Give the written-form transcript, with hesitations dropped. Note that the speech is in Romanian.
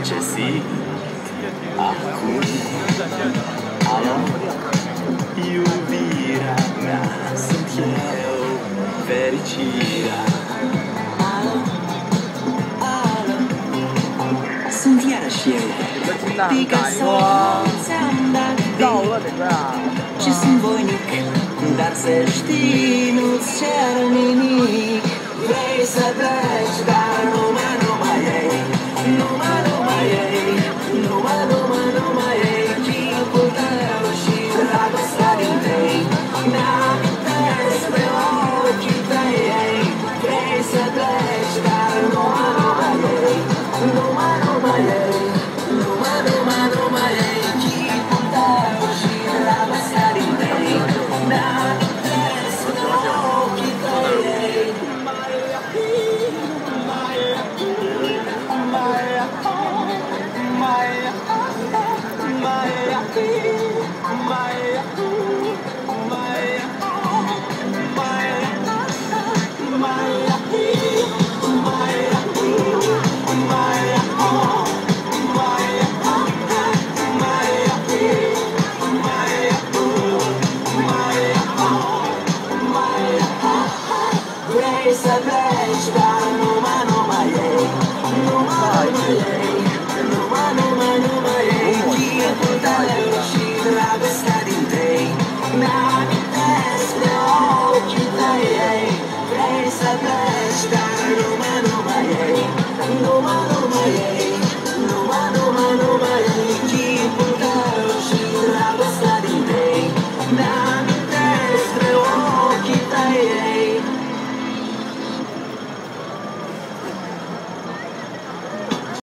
ce simt acum. Alo, iubirea mea, sunt eu, fericirea. Alo, alo, sunt iarăși eu, Picasso, ți-am dat și sunt voinic, dar să știi, nu-ți cer nimic. Vrei să pleci, dar numai ei, numai ei, numai ei, chipul tău și dragostea din tei mi-amintesc de ochii tăi. Vrei să pleci, dar numai ei, numai ei, numai